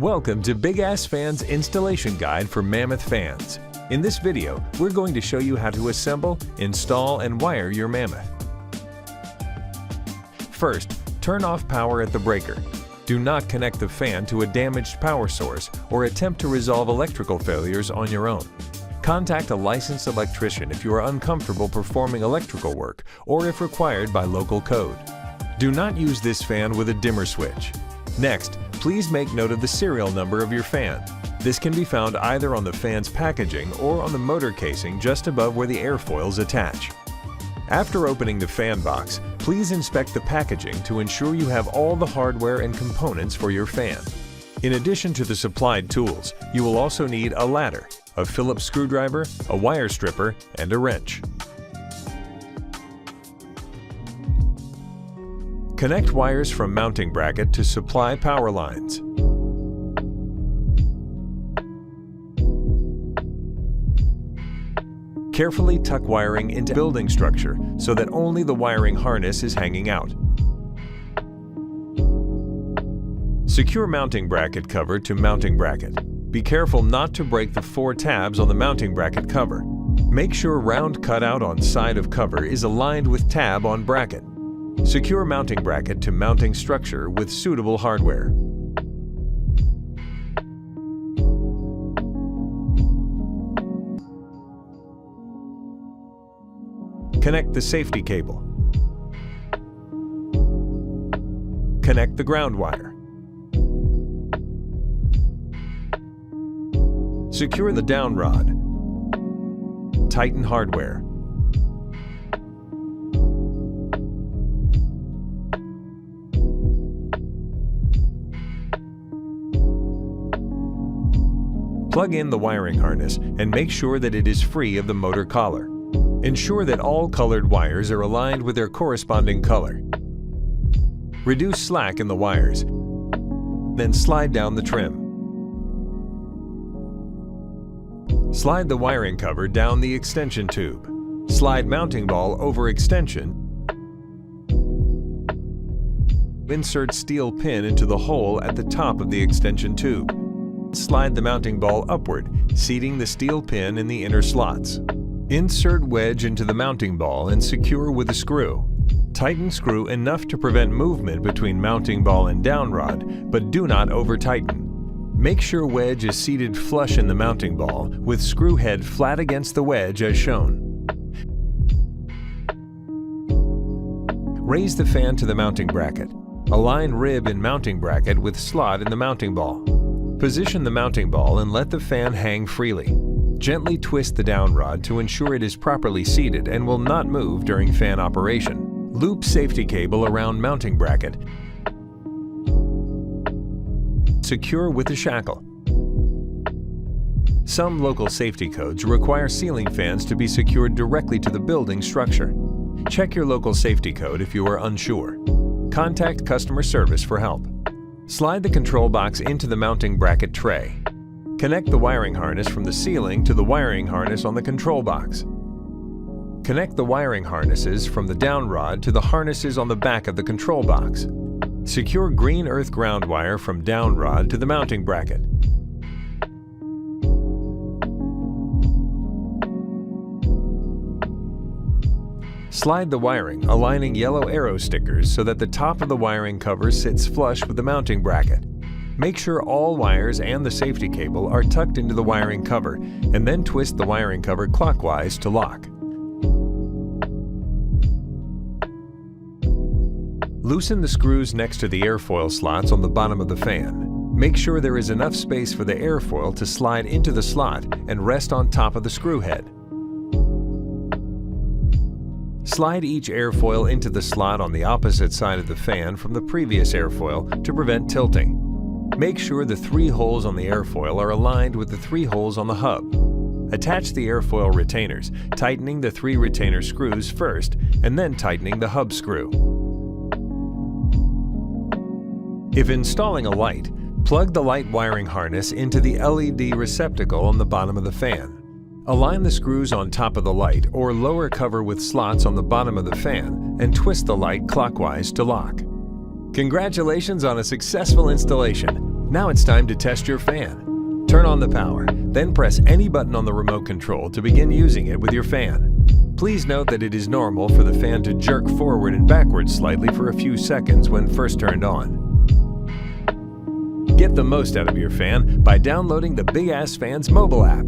Welcome to Big Ass Fans Installation Guide for Mammoth fans. In this video, we're going to show you how to assemble, install, and wire your Mammoth. First, turn off power at the breaker. Do not connect the fan to a damaged power source or attempt to resolve electrical failures on your own. Contact a licensed electrician if you are uncomfortable performing electrical work or if required by local code. Do not use this fan with a dimmer switch. Next, please make note of the serial number of your fan. This can be found either on the fan's packaging or on the motor casing just above where the airfoils attach. After opening the fan box, please inspect the packaging to ensure you have all the hardware and components for your fan. In addition to the supplied tools, you will also need a ladder, a Phillips screwdriver, a wire stripper, and a wrench. Connect wires from mounting bracket to supply power lines. Carefully tuck wiring into building structure so that only the wiring harness is hanging out. Secure mounting bracket cover to mounting bracket. Be careful not to break the 4 tabs on the mounting bracket cover. Make sure round cutout on side of cover is aligned with tab on bracket. Secure mounting bracket to mounting structure with suitable hardware. Connect the safety cable. Connect the ground wire. Secure the down rod. Tighten hardware. Plug in the wiring harness and make sure that it is free of the motor collar. Ensure that all colored wires are aligned with their corresponding color. Reduce slack in the wires, then slide down the trim. Slide the wiring cover down the extension tube. Slide mounting ball over extension. Insert steel pin into the hole at the top of the extension tube. Slide the mounting ball upward, seating the steel pin in the inner slots. Insert wedge into the mounting ball and secure with a screw. Tighten screw enough to prevent movement between mounting ball and down rod, but do not over-tighten. Make sure wedge is seated flush in the mounting ball, with screw head flat against the wedge as shown. Raise the fan to the mounting bracket. Align rib in mounting bracket with slot in the mounting ball. Position the mounting ball and let the fan hang freely. Gently twist the down rod to ensure it is properly seated and will not move during fan operation. Loop safety cable around mounting bracket. Secure with a shackle. Some local safety codes require ceiling fans to be secured directly to the building structure. Check your local safety code if you are unsure. Contact customer service for help. Slide the control box into the mounting bracket tray. Connect the wiring harness from the ceiling to the wiring harness on the control box. Connect the wiring harnesses from the down rod to the harnesses on the back of the control box. Secure green earth ground wire from down rod to the mounting bracket. Slide the wiring, aligning yellow arrow stickers so that the top of the wiring cover sits flush with the mounting bracket. Make sure all wires and the safety cable are tucked into the wiring cover, and then twist the wiring cover clockwise to lock. Loosen the screws next to the airfoil slots on the bottom of the fan. Make sure there is enough space for the airfoil to slide into the slot and rest on top of the screw head. Slide each airfoil into the slot on the opposite side of the fan from the previous airfoil to prevent tilting. Make sure the 3 holes on the airfoil are aligned with the 3 holes on the hub. Attach the airfoil retainers, tightening the 3 retainer screws first and then tightening the hub screw. If installing a light, plug the light wiring harness into the LED receptacle on the bottom of the fan. Align the screws on top of the light or lower cover with slots on the bottom of the fan and twist the light clockwise to lock. Congratulations on a successful installation. Now it's time to test your fan. Turn on the power, then press any button on the remote control to begin using it with your fan. Please note that it is normal for the fan to jerk forward and backwards slightly for a few seconds when first turned on. Get the most out of your fan by downloading the Big Ass Fans mobile app.